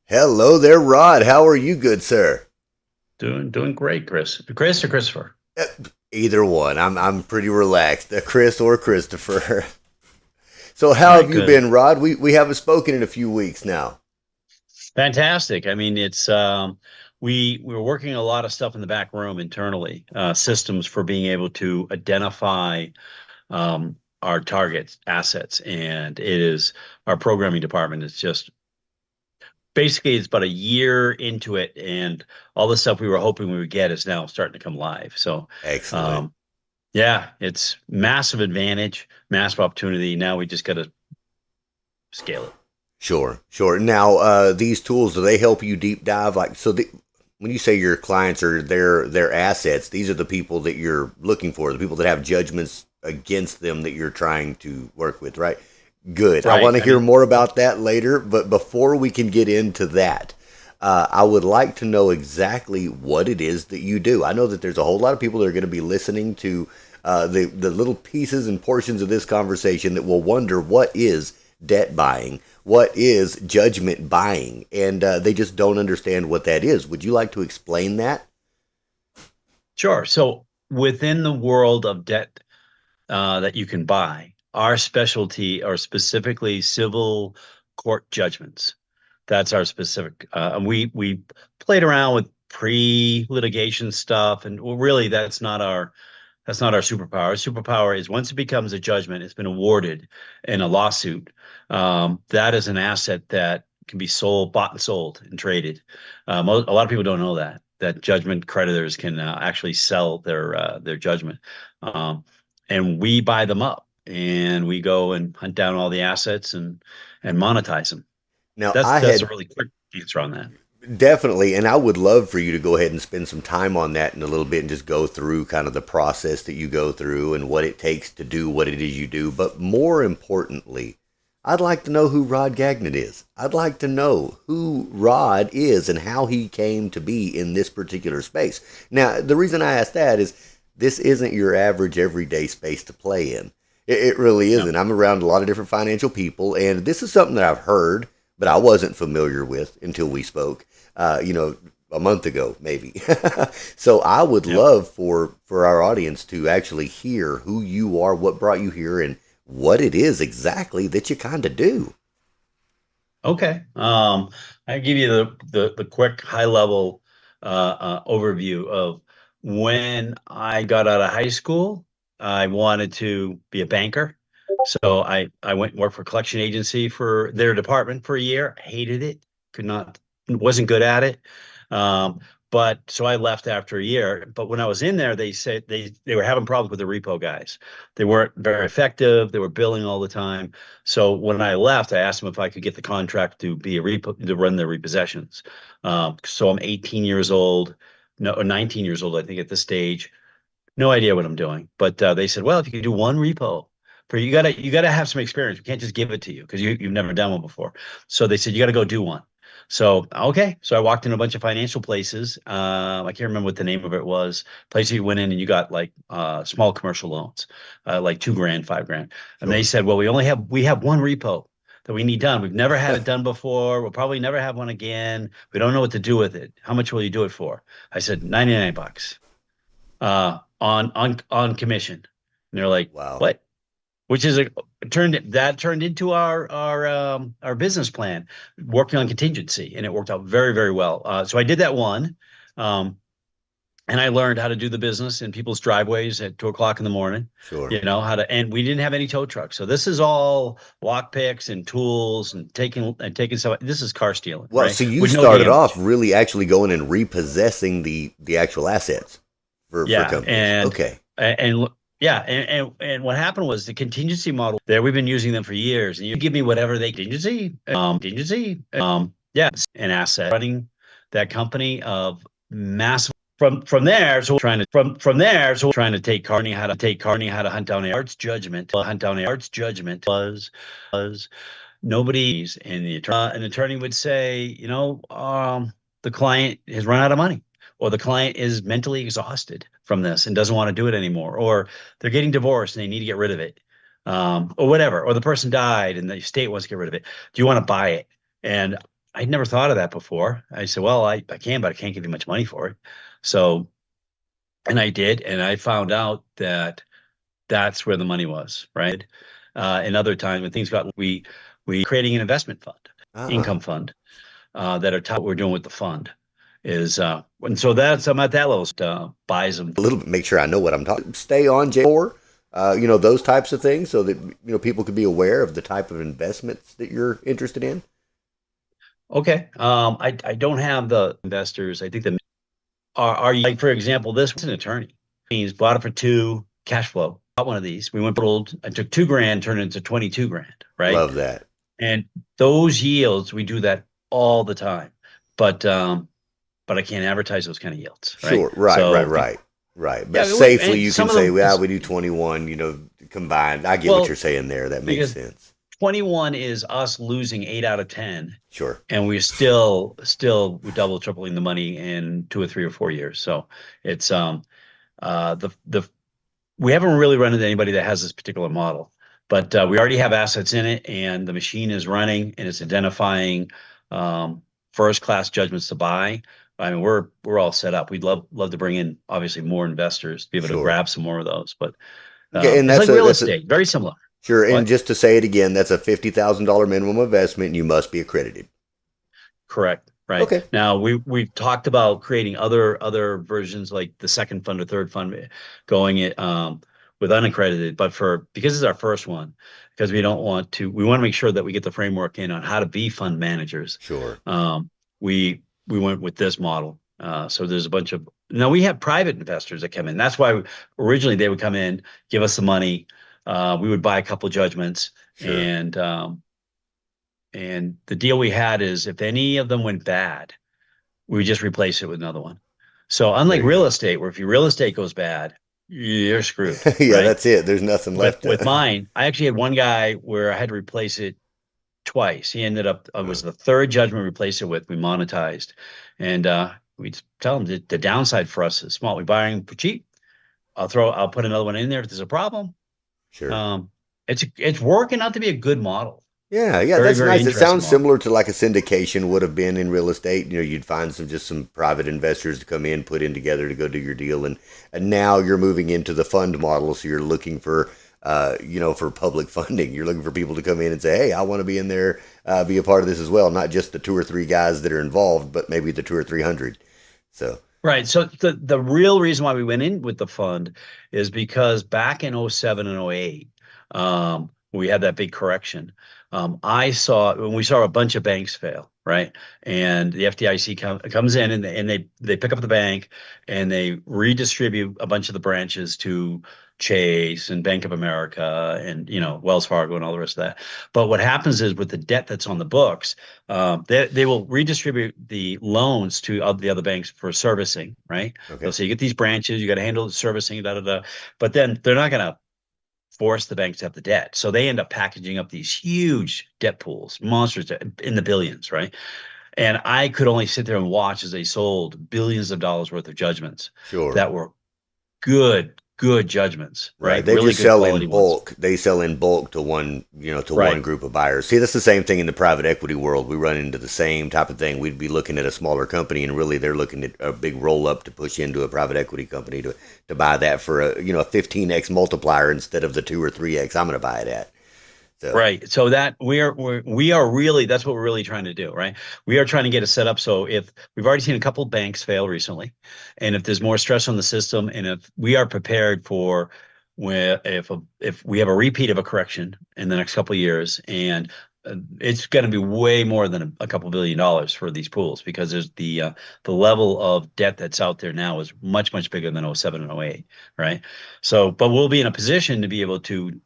Hello there, Rod. How are you, good sir? Doing great, Chris. Chris or Christopher? Uh, Either one. I'm pretty relaxed. Chris or Christopher. So All how right, have you good. been, Rod? We haven't spoken in a few weeks now. Fantastic. I mean, it's we were working a lot of stuff in the back room internally, systems for being able to identify our targets, assets, and it is our programming department is just basically it's about a year into it, and all the stuff we were hoping we would get is now starting to come live. So Excellent. um, yeah, it's massive advantage, massive opportunity. Now we just got to scale it. Sure, sure. Now, these tools, do they help you deep dive? When you say your clients are their assets, these are the people that you're looking for, the people that have judgments against them that you're trying to work with, right? Good. I Right. want to I hear mean, more about that later, but before we can get into that, I would like to know exactly what it is that you do. I know that there's a whole lot of people that are going to be listening to the little pieces and portions of this conversation that will wonder what is debt buying, what is judgment buying, and they just don't understand what that is. Would you like to explain that? sure. So within the world of debt that you can buy, our specialty are specifically civil court judgments. That's our specific. And we played around with pre-litigation stuff, and well, really that's not our superpower. Our superpower is once it becomes a judgment, it's been awarded in a lawsuit. That is an asset that can be sold, bought and sold and traded. A lot of people don't know that judgment creditors can actually sell their judgment, and we buy them up and we go and hunt down all the assets and monetize them. Now, That's I that's a had really quick answer on that. definitely, and I would love for you to go ahead and spend some time on that in a little bit and just go through kind of the process that you go through and what it takes to do what it is you do. But more importantly, I'd like to know who Rod Gagnon is. I'd like to know who Rod is and how he came to be in this particular space. Now, the reason I ask that is this isn't your average everyday space to play in. It really No. isn't. I'm around a lot of different financial people, and this is something that I've heard, but I wasn't familiar with until we spoke you know, a month ago, maybe. So I would Yep. love for our audience to actually hear who you are, what brought you here, and what it is exactly that you kind of do. Okay. I give you the quick high level overview of when I got out of high school. I wanted to be a banker, so I went and worked for a collection agency for their department for a year. Hated it. Could not, wasn't good at it. Um, but so I left after a year. But when I was in there, they said they were having problems with the repo guys. They weren't very effective. They were billing all the time. So when I left, I asked them if I could get the contract to be a to run their repossessions. So I'm 18 years old, no, or 19 years old, I think, at this stage. No idea what I'm doing, but they said, well, if you could do one repo, for you gotta have some experience. We can't just give it to you because you've never done one before. So they said you got to go do one. So okay, so I walked in a bunch of financial places. I can't remember what the name of it was. Place you went in and you got like small commercial loans, like 2 grand, 5 grand, and they Sure. said, well, we have one repo that we need done. We've never had it done before. We'll probably never have one again. We don't know what to do with it. How much will you do it for? I said 99 bucks on commission. And they're like, Wow. what? Which is turned into our business plan, working on contingency, and it worked out very, very well. So I did that one, um, and I learned how to do the business in people's driveways at 2 o'clock in the morning. Sure. You know how to, and we didn't have any tow trucks, so this is all lock picks and tools and taking stuff. This is car stealing, Well, right? so you With no started off damage. really actually going and repossessing the actual assets for Yeah, companies. Okay. and yeah, and what happened was the contingency model there. We've been using them for years, and you give me whatever they contingency, yeah, an asset running that company of massive. From there, so from there, so trying to take Carney how to hunt down a arts judgment. Hunt down a arts judgment was nobody's, and an attorney would say, the client has run out of money, or the client is mentally exhausted from this and doesn't want to do it anymore, or they're getting divorced and they need to get rid of it, or whatever, or the person died and the state wants to get rid of it. Do you want to buy it? And I'd never thought of that before. I said, well, I can, but I can't give you much money for it. So, and I did, and I found out that that's where the money was, right? And other times when things got, we creating an investment fund, Uh-uh. income fund, that are what we're doing with the fund is, and so that's, I'm at that level, buys them. A little bit, make sure I know what I'm talking. Stay on J4, those types of things, so that people could be aware of the type of investments that you're interested in. Okay. I don't have the investors. I think the are you like, for example, this was an attorney. He's bought it for two, cash flow. Bought one of these. We went old. I took 2 grand, turned it into 22 grand, right? Love that. And those yields, we do that all the time. But I can't advertise those kind of yields, right? Sure. Right. Right. So Right. Right. But yeah, safely, and you can some of say, them, well, we do 21. Combined. I get what well, you're saying there. That makes because sense. 21 is us losing 8 out of 10, Sure. and we're we double tripling the money in 2 or 3 or 4 years. So it's the we haven't really run into anybody that has this particular model, but we already have assets in it, and the machine is running, and it's identifying first class judgments to buy. I mean, we're all set up. We'd love to bring in obviously more investors to be able to Sure. grab some more of those, but Okay. And it's that's like a real that's a estate, very similar. sure. And What? just to say it again, that's a $50,000 minimum investment. And you must be accredited. Correct. Right. Okay. Now we've talked about creating other versions like the second fund or third fund going it with unaccredited, but because it's our first one, because we want to make sure that we get the framework in on how to be fund managers. Sure. We went with this model. So there's a bunch of now we have private investors that come in. That's why originally they would come in, give us the money. We would buy a couple judgments, Sure. and the deal we had is if any of them went bad, we would just replace it with another one. So unlike There you real go. estate, where if your real estate goes bad, you're screwed, Yeah, right? that's it. There's nothing left With to. mine, I actually had one guy where I had to replace it twice. He ended up, it was the third judgment we replaced it with. We monetized, and we tell him the downside for us is small. We buy them for cheap. I'll put another one in there if there's a problem. Sure. Um, it's working out to be a good model. Yeah, yeah, Very, that's very nice. It interesting sounds model. similar to like a syndication would have been in real estate. You'd find some private investors to come in, put in together to go do your deal, and now you're moving into the fund model. So you're looking for for public funding. You're looking for people to come in and say, hey, I want to be in there, be a part of this as well. Not just the two or three guys that are involved, but maybe the two or 300. So Right. So the real reason why we went in with the fund is because back in '07 and '08, we had that big correction. I saw when we saw a bunch of banks fail, right? And the FDIC comes in and they pick up the bank and they redistribute a bunch of the branches to Chase and Bank of America and Wells Fargo and all the rest of that. But what happens is with the debt that's on the books, they will redistribute the loans to the other banks for servicing, right? They'll okay, say you get these branches, you got to handle the servicing, da da da. But then they're not going to force the banks to have the debt, so they end up packaging up these huge debt pools, monsters in the billions, right? And I could only sit there and watch as they sold billions of dollars worth of judgments sure. that were good judgments, Right. right? They Really just good sell in quality ones. bulk. They sell in bulk to one Right. group of buyers. See, that's the same thing in the private equity world. We run into the same type of thing. We'd be looking at a smaller company, and really they're looking at a big roll up to push into a private equity company to buy that for a 15x multiplier instead of the 2 or 3x I'm going to buy it at. So Right. So that we are really, that's what we're really trying to do, right? We are trying to get a set up. So if we've already seen a couple banks fail recently, and if there's more stress on the system, and if we are prepared for where if we have a repeat of a correction in the next couple of years, and it's going to be way more than a couple $1 billion for these pools because there's the level of debt that's out there now is much bigger than '07 and '08, right? So, but we'll be in a position to be able to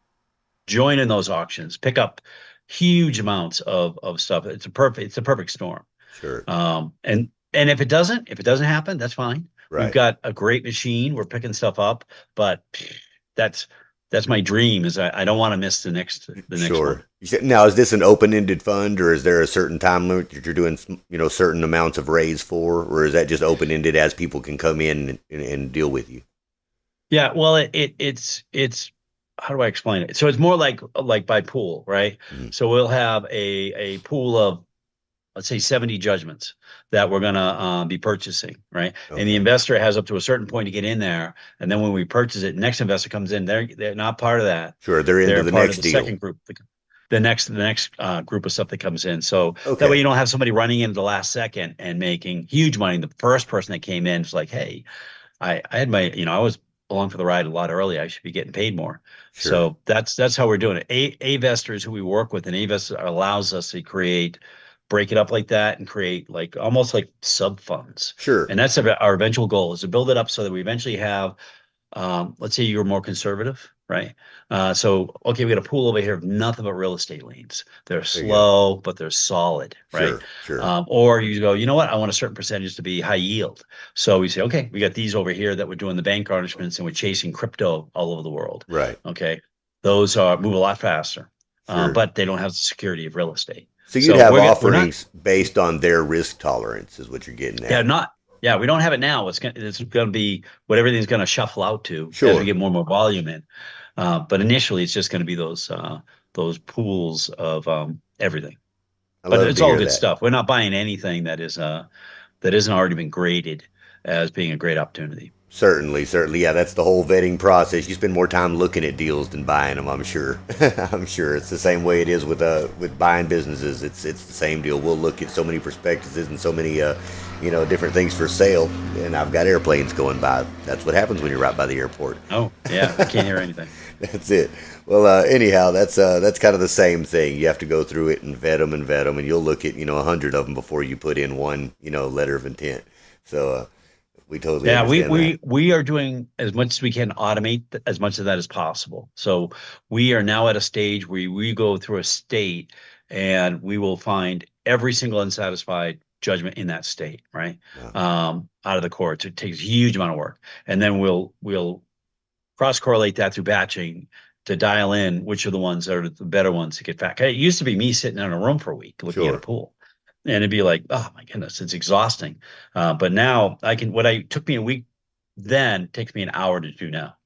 join in those auctions, pick up huge amounts of stuff. It's a perfect storm. sure. And if it doesn't happen, that's fine. We've Right. got a great machine. We're picking stuff up, but that's that's my dream is I don't want to miss the next one. Sure. You said, now, is this an open-ended fund, or is there a certain time limit that you're doing, certain amounts of raise for, or is that just open-ended as people can come in and deal with you? Yeah, well, it's how do I explain it? So it's more like by pool, right? Mhm. So we'll have a pool of let's say 70 judgments that we're going to be purchasing, right? And the Okay. investor has up to a certain point to get in there. And then when we purchase it, next investor comes in, they're not part of that. Sure. They're into They're the part of next the deal. second group, the next group of stuff that comes in. So that way Okay. you don't have somebody running in at the last second and making huge money. The first person that came in was like, hey, I had my, I was along for the ride a lot early. I should be getting paid more. Sure. So that's how we're doing it. A-Vestor is who we work with, and A-Vestor allows us to break it up like that and create like almost like sub funds. Sure. And that's our eventual goal is to build it up so that we eventually have let's say you're more conservative, right? So, okay, we got a pool over here of nothing but real estate liens. They're There you go. slow, but they're solid, right? Sure. Sure. Or you go, you know what? I want a certain percentage to be high yield. So we say, okay, we got these over here that we're doing the bank garnishments and we're chasing crypto all over the world. Right. Okay. Those are move a lot faster, Sure. but they don't have the security of real estate. So you'd So have we're not offerings based on their risk tolerance, is what you're getting yeah, at. not yeah, we don't have it now. It's gonna be what everything's gonna shuffle out to as we Sure. get more and more volume in. But initially, it's just gonna be those pools of everything. I But love it's to all hear good that. stuff. We're not buying anything that isn't already been graded as being a great opportunity. Certainly, certainly. Yeah, that's the whole vetting process. You spend more time looking at deals than buying them, I'm sure. I'm sure it's the same way it is with buying businesses. It's the same deal. We'll look at so many perspectives and so many different things for sale, and I've got airplanes going by. That's what happens when you're right by the airport. Oh yeah, I can't hear anything. That's it. Well, anyhow, that's kind of the same thing. You have to go through it and vet them, and you'll look at 100 of them before you put in one letter of intent. So we totally Yeah, we understand that. we we are doing as much as we can automate as much of that as possible. So we are now at a stage where we go through a state and we will find every single unsatisfied judgment in that state, right? Wow. Out of the courts. It takes a huge amount of work. And then we'll cross correlate that through batching to dial in which are the ones that are the better ones to get back. It used to be me sitting in a room for a week looking at a Sure. pool. And it'd be like, oh my goodness, it's exhausting. But now what I took me a week then takes me an hour to do now.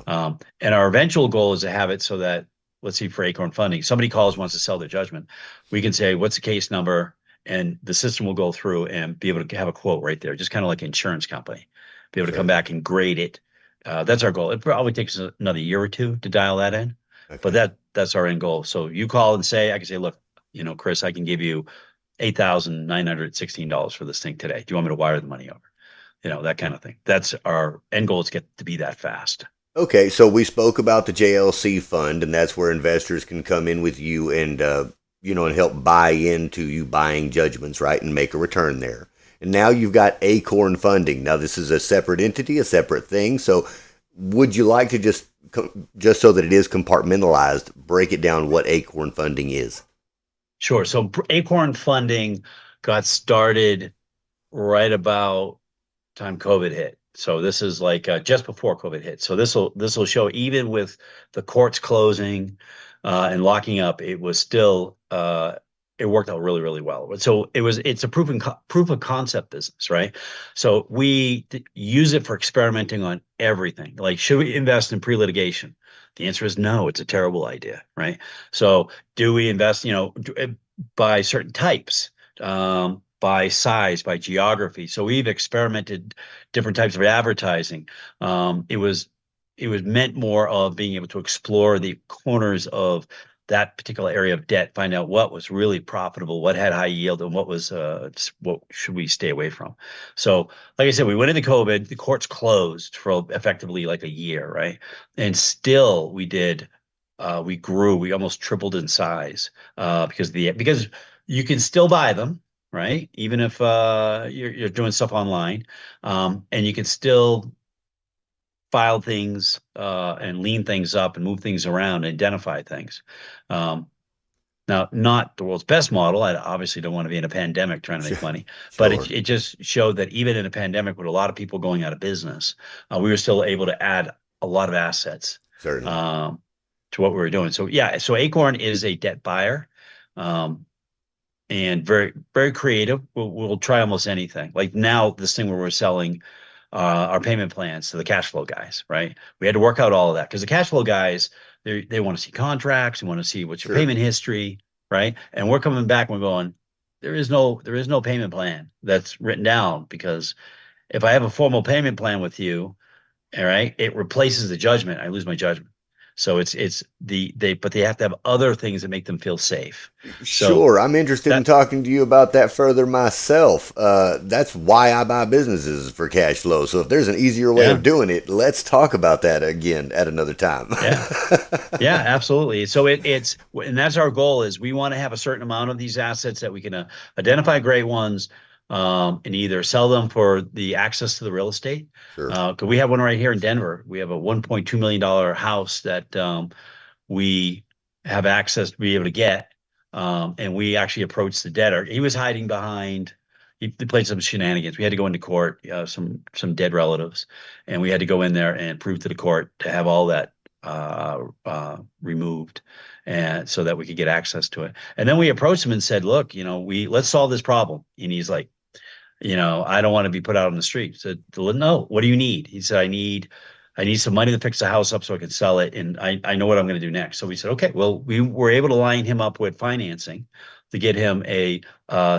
Wow. And our eventual goal is to have it so that, let's see, for Acorn Funding, somebody calls, wants to sell their judgment. We can say, what's the case number? And the system will go through and be able to have a quote right there, just kind of like an insurance company, be able to come Sure. back and grade it. That's our goal. It probably takes another year or two to dial that in, but Okay. that's our end goal. So you call and say, I can say, look, Chris, I can give you $8,916 for this thing today. Do you want me to wire the money over? That kind of thing. That's our end goal is to get to be that fast. Okay, so we spoke about the JLC fund, and that's where investors can come in with you and and help buy into you buying judgments, right, and make a return there. And now you've got Acorn Funding. Now this is a separate entity, a separate thing. So would you like to just so that it is compartmentalized, break it down what Acorn Funding is? Sure. So Acorn Funding got started right about time COVID hit. So this is like just before COVID hit. So this will show even with the courts closing and locking up, it was still it worked out really really well. So it's a proof of concept business, right? So we use it for experimenting on everything. Like, should we invest in pre-litigation? The answer is no. It's a terrible idea, right? So do we invest? By certain types. By size, by geography. So we've experimented different types of advertising. It was meant more of being able to explore the corners of that particular area of debt, find out what was really profitable, what had high yield, and what should we stay away from. So, like I said, we went into COVID, the courts closed for effectively like a year, right? And still we grew, we almost tripled in size because you can still buy them, right? Even if you're doing stuff online, and you can still file things and lean things up and move things around, identify things. Um, Now, not the world's best model. I obviously don't want to be in a pandemic trying to Sure. make money, but it, Sure. it just showed that even in a pandemic with a lot of people going out of business, we were still able to add a lot of assets Certainly. um, to what we were doing. So yeah, so Acorn is a debt buyer. Um, and very very creative. We'll try almost anything. Like now, this thing where we're selling our payment plans to the cash flow guys, right? We had to work out all of that because the cash flow guys they want to see contracts, they want to see what's your Sure. payment history, right? And we're coming back and we're going, there is no payment plan that's written down, because if I have a formal payment plan with you, all right, it replaces the judgment. I lose my judgment. So it's but they have to have other things that make them feel safe. So Sure, I'm interested in that talking to you about that further myself. That's why I buy businesses, for cash flow. So if there's an easier way of yeah, doing it, let's talk about that again at another time. yeah. Yeah, absolutely. So and that's our goal, is we want to have a certain amount of these assets that we can identify great ones, and either sell them for the access to the real estate. Sure, 'Cause we have one right here in Denver. We have a $1.2 million house that we have access to be able to get. And we actually approached the debtor. He was hiding behind. He played some shenanigans. We had to go into court, some dead relatives, and we had to go in there and prove to the court to have all that removed, and so that we could get access to it. And then we approached him and said, "Look, we let's solve this problem." And he's like, "I don't want to be put out on the street." I said, "No, what do you need?" He said, "I need some money to fix the house up so I can sell it, and I know what I'm going to do next." So we said, "Okay." Well, we were able to line him up with financing to get him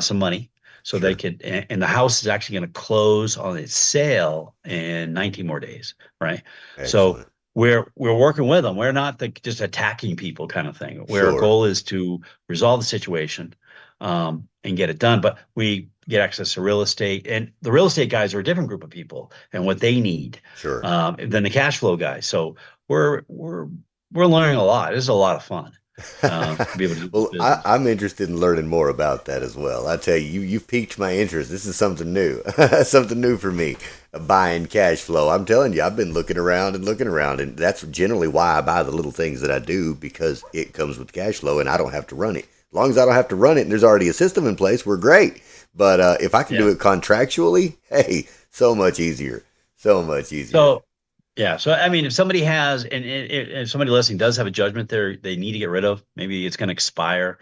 some money, so they sure, could. And the house is actually going to close on its sale in 19 more days, right? So excellent. we're working with them. We're not just attacking people kind of thing. Where our Sure, goal is to resolve the situation, and get it done. But we get access to real estate, and the real estate guys are a different group of people and what they need, sure. than the cash flow guys. So we're learning a lot. This is a lot of fun, to be able to do this Well, business. I'm interested in learning more about that as well. I tell you, you've piqued my interest. This is something new, something new for me. Buying cash flow. I'm telling you, I've been looking around, and that's generally why I buy the little things that I do, because it comes with cash flow, and I don't have to run it. As long as I don't have to run it, and there's already a system in place, we're great. But if I can do Yeah. it contractually, hey, so much easier, so much easier. So yeah. So I mean, if somebody has, and if somebody listening does have a judgment they need to get rid of, maybe it's going to expire,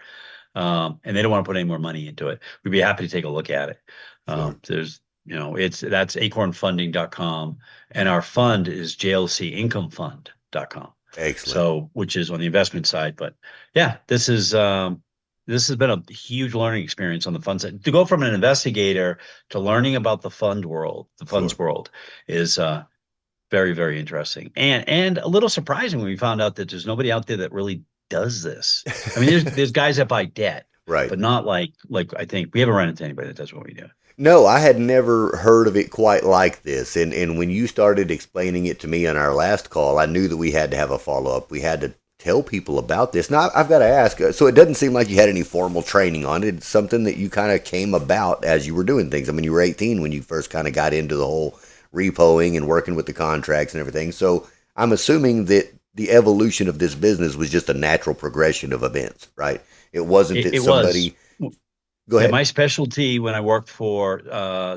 and they don't want to put any more money into it, we'd be happy to take a look at it. Sure, That's acornfunding.com, and our fund is JLC Income Fund.com. excellent. So, which is on the investment side. But yeah, this has been a huge learning experience on the fund side. To go from an investigator to learning about the funds Sure. world is very, very interesting, and a little surprising when we found out that there's nobody out there that really does this. I mean, there's guys that buy debt, Right. but not like I think we haven't run into anybody that does what we do. No, I had never heard of it quite like this. And when you started explaining it to me on our last call, I knew that we had to have a follow up. We had to tell people about this. Now, I've got to ask, so it doesn't seem like you had any formal training on it. It's something that you kind of came about as you were doing things. I mean, you were 18 when you first kind of got into the whole repoing and working with the contracts and everything. So I'm assuming that the evolution of this business was just a natural progression of events, right? It wasn't that It was. somebody, go Yeah, ahead. my specialty when I worked for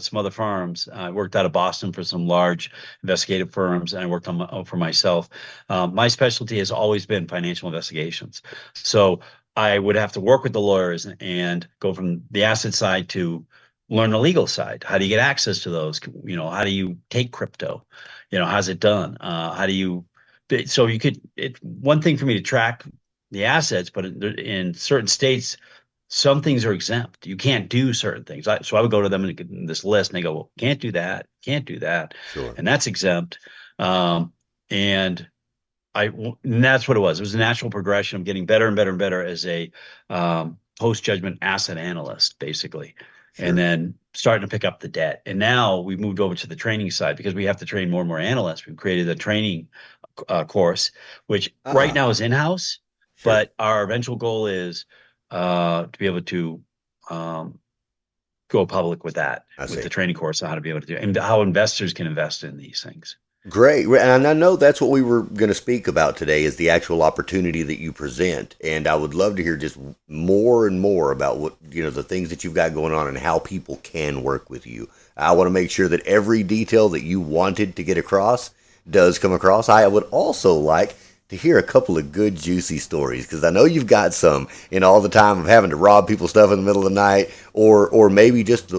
some other firms, I worked out of Boston for some large investigative firms, and I worked for myself. My specialty has always been financial investigations. So I would have to work with the lawyers and go from the asset side to learn the legal side. How do you get access to those? How do you take crypto? How's it done? How do you? So it's one thing for me to track the assets, but in certain states some things are exempt. You can't do certain things. So I would go to them and get this list, and they go, "Well, can't do that, can't do that," Sure. and that's exempt. And and that's what it was. It was a natural progression of getting better and better and better as a post judgment asset analyst, basically, and Sure. then starting to pick up the debt. And now we've moved over to the training side because we have to train more and more analysts. We've created a training course, which right Ah, now is in house, sure. but our eventual goal is to be able to um, go public with that, I with the see. training course on how to be able to do it, and how investors can invest in these things. Great. And I know that's what we were going to speak about today is the actual opportunity that you present. And I would love to hear just more and more about what, the things that you've got going on and how people can work with you. I want to make sure that every detail that you wanted to get across does come across. I would also like to hear a couple of good, juicy stories because I know you've got some in all the time of having to rob people's stuff in the middle of the night or maybe just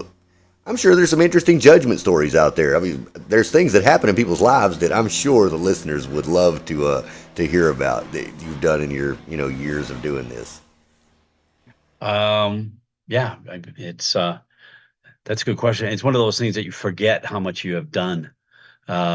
I'm sure there's some interesting judgment stories out there. I mean, there's things that happen in people's lives that I'm sure the listeners would love to hear about that you've done in your years of doing this. Um, Yeah, it's that's a good question. It's one of those things that you forget how much you have done.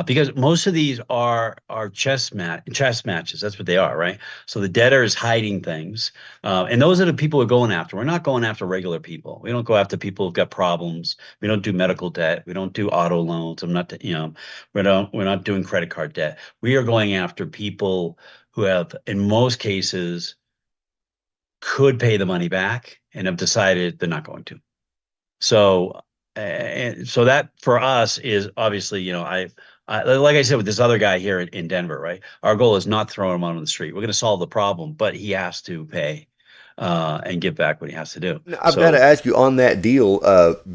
Because most of these are chess matches. That's what they are, right? So the debtor is hiding things, and those are the people we're going after. We're not going after regular people. We don't go after people who've got problems. We don't do medical debt. We don't do auto loans. I'm not, we're not doing credit card debt. We are going after people who have, in most cases, could pay the money back and have decided they're not going to. So, and so that for us is obviously, like I said with this other guy here in Denver, right? Our goal is not throwing him out on the street. We're going to solve the problem, but he has to pay and give back what he has to do. Now, I've got to So, ask you on that deal,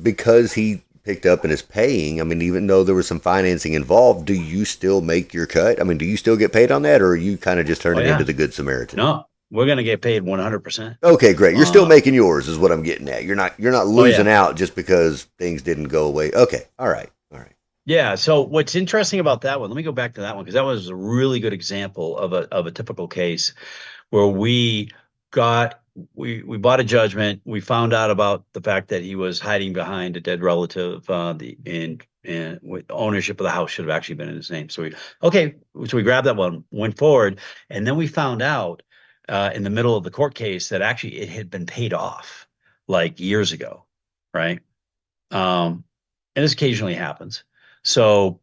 because he picked up and is paying. I mean, even though there was some financing involved, do you still make your cut? I mean, do you still get paid on that, or are you kind of just oh turning into yeah, the Good Samaritan? no, we're going to get paid 100%. Okay, great. You're still Uh, making yours, is what I'm getting at. You're not oh losing yeah, out just because things didn't go away. Okay, all right, all right. yeah. So what's interesting about that one? Let me go back to that one because that was a really good example of a typical case where got we bought a judgment. We found out about the fact that he was hiding behind a dead relative. And with ownership of the house should have actually been in his name. Okay, so we grabbed that one, went forward, and then we found out in the middle of the court case that actually it had been paid off like years ago, right? And this occasionally happens. So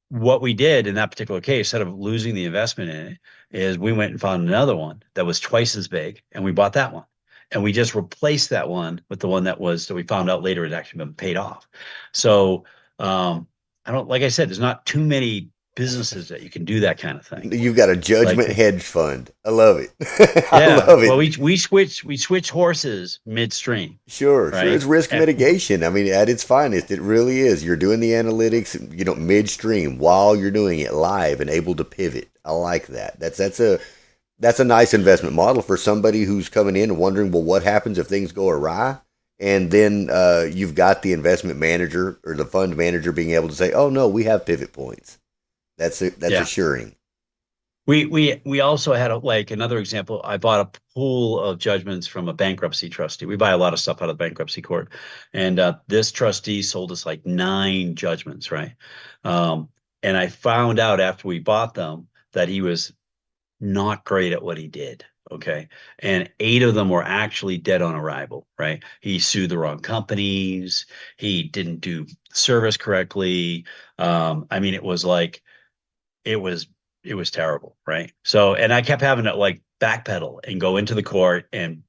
what we did in that particular case, instead of losing the investment in it, is we went and found another one that was twice as big, and we bought that one. And we just replaced that one with the one that we found out later had actually been paid off. So I don't, like I said, there's not too many businesses that you can do that kind of thing. You've got a Like, judgment hedge fund. I love it. I yeah, love well, it. we switch horses midstream, Sure, sure. right? It's risk And, mitigation. I mean, at its finest, it really is. You're doing the analytics, midstream while you're doing it live and able to pivot. I like that. That's a nice investment model for somebody who's coming in and wondering, well, what happens if things go awry? And then you've got the investment manager or the fund manager being able to say, oh no, we have pivot points. That's yeah, assuring. we also had like another example. I bought a pool of judgments from a bankruptcy trustee. We buy a lot of stuff out of the bankruptcy court, and this trustee sold us like 9 judgments, right? Um, and I found out after we bought them that he was not great at what he did. Okay. And 8 of them were actually dead on arrival, right? He sued the wrong companies. He didn't do service correctly. I mean, it was it was terrible, right? So, and I kept having to like backpedal and go into the court and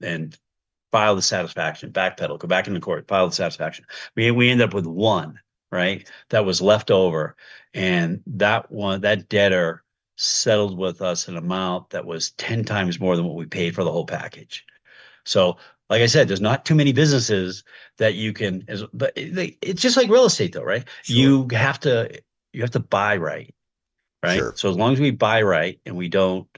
file the satisfaction, backpedal, go back into court, file the satisfaction. We ended up with one, right? That was left over, and that debtor settled with us an amount that was 10 times more than what we paid for the whole package. So, like I said, there's not too many businesses that you can, but it's just like real estate, though, right? Sure, You have to buy right, right? sure. So as long as we buy right and we don't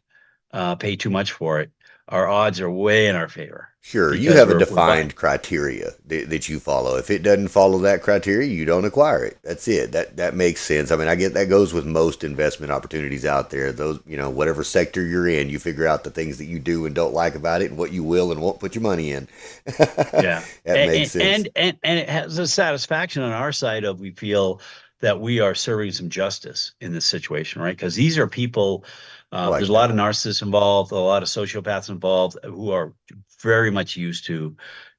pay too much for it, our odds are way in our favor Sure, you because have a we're buying. defined criteria that you follow. If it doesn't follow that criteria, you don't acquire it. That's it. That makes sense. I mean, I get that goes with most investment opportunities out there. Those, whatever sector you're in, you figure out the things that you do and don't like about it, and what you will and won't put your money in. Yeah, That makes sense. and it has a satisfaction on our side of we feel that we are serving some justice in this situation, right? Because these are people. I like There's a lot that. of narcissists involved, a lot of sociopaths involved who are very much used to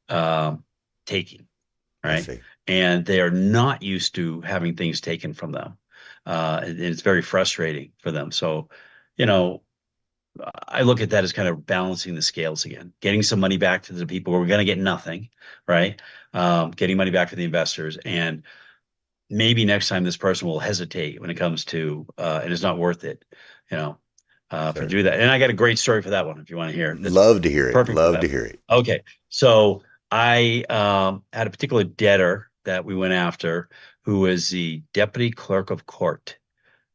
um, taking, I right? see. And they are not used to having things taken from them. And it's very frustrating for them. So, you know, I look at that as kind of balancing the scales again, getting some money back to the people where we're going to get nothing, right? Getting money back to the investors. And maybe next time this person will hesitate when it comes to, and it's not worth it, you know, for Sure. do that. And I got a great story for that one if you want to hear. That's Love to hear it. perfect for Love that. to hear it. Okay. So I had a particular debtor that we went after who was the deputy clerk of court,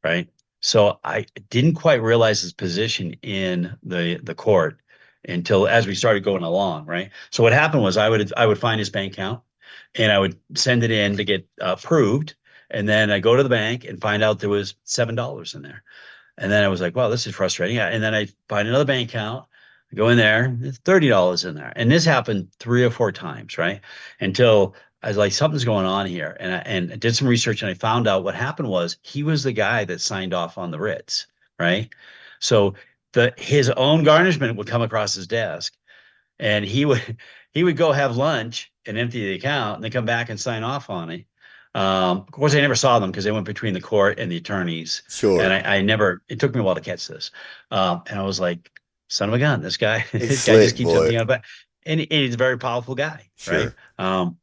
right? So I didn't quite realize his position in the court until as we started going along, right? So what happened was I would find his bank account and I would send it in to get approved, and then I go to the bank and find out there was $7 in there. And then I was like, wow, this is frustrating. And then I find another bank account. I go in there, there's $30 in there. And this happened 3 or 4 times, right? Until I was like, something's going on here. And I did some research and I found out what happened was he was the guy that signed off on the writs, right? So his own garnishment would come across his desk and he would go have lunch and empty the account and then come back and sign off on it. Of course, I never saw them because they went between the court and the attorneys, and Sure. I never. It took me a while to catch this, and I was like, "Son of a gun, this guy, He's this guy just slick, keeps boy. emptying out back." And he's a very powerful guy, right? Sure.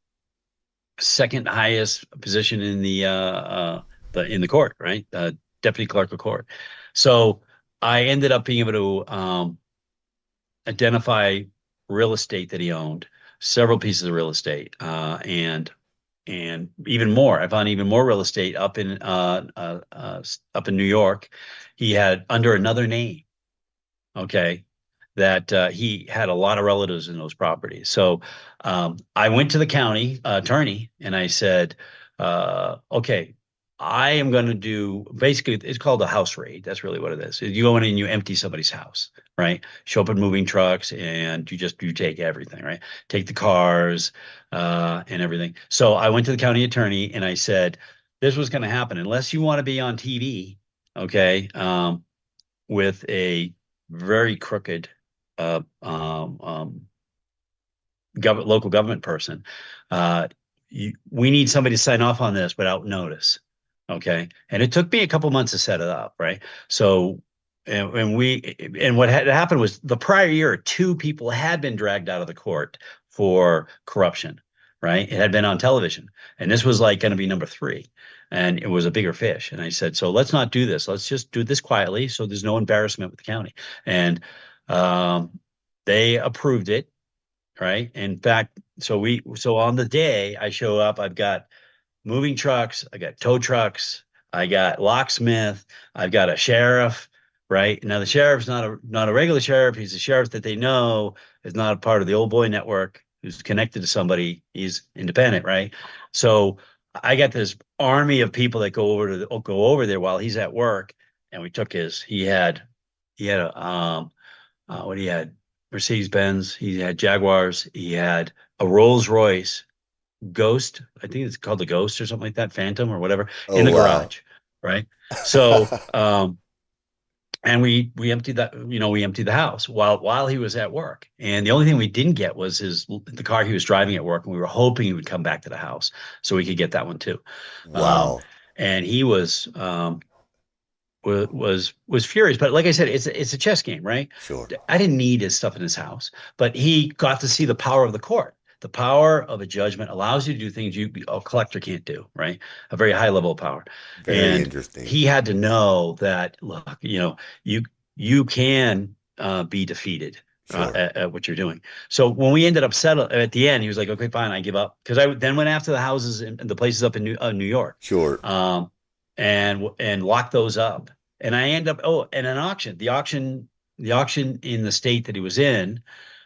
Second highest position in the court, right? Deputy clerk of court. So I ended up being able to identify real estate that he owned, several pieces of real estate, and even more. I found even more real estate up in New York. He had under another name, okay, that he had a lot of relatives in those properties. So I went to the county attorney and I said, okay, I am going to do basically, it's called a house raid. That's really what it is. You go in and you empty somebody's house, right? Show up in moving trucks and you take everything, right? Take the cars and everything. So I went to the county attorney and I said, this was going to happen unless you want to be on TV, okay, with a very crooked local government person. We need somebody to sign off on this without notice. Okay. And it took me a couple months to set it up. Right. So, and what had happened was the prior year, 2 people had been dragged out of the court for corruption. Right. It had been on television. And this was like going to be number 3. And it was a bigger fish. And I said, so let's not do this. Let's just do this quietly. So there's no embarrassment with the county. And they approved it. Right. In fact, so on the day I show up, I've got moving trucks, I got tow trucks, I got locksmith, I've got a sheriff, right? Now the sheriff's not a regular sheriff, he's a sheriff that they know is not a part of the old boy network, who's connected to somebody, he's independent, right? So I got this army of people that go over there while he's at work, and we took he had a what he had Mercedes Benz, he had Jaguars, he had a Rolls Royce Ghost. I think it's called the Ghost or something like that, Phantom or whatever, in Oh, the wow. garage, right? So, and we emptied we emptied the house while he was at work. And the only thing we didn't get was the car he was driving at work, and we were hoping he would come back to the house so we could get that one too. Um, Wow. and he was furious. But like I said, it's a chess game, right? Sure. I didn't need his stuff in his house, but he got to see the power of the court. The power of a judgment allows you to do things a collector can't do, right? A very high level of power. Very And interesting. he had to know that, look, you can be defeated Sure. at what you're doing. So when we ended up settled at the end, he was like, okay, fine, I give up. Because I then went after the houses and the places up in New York. Sure. And lock those up. And I end up and an auction. The auction in the state that he was in.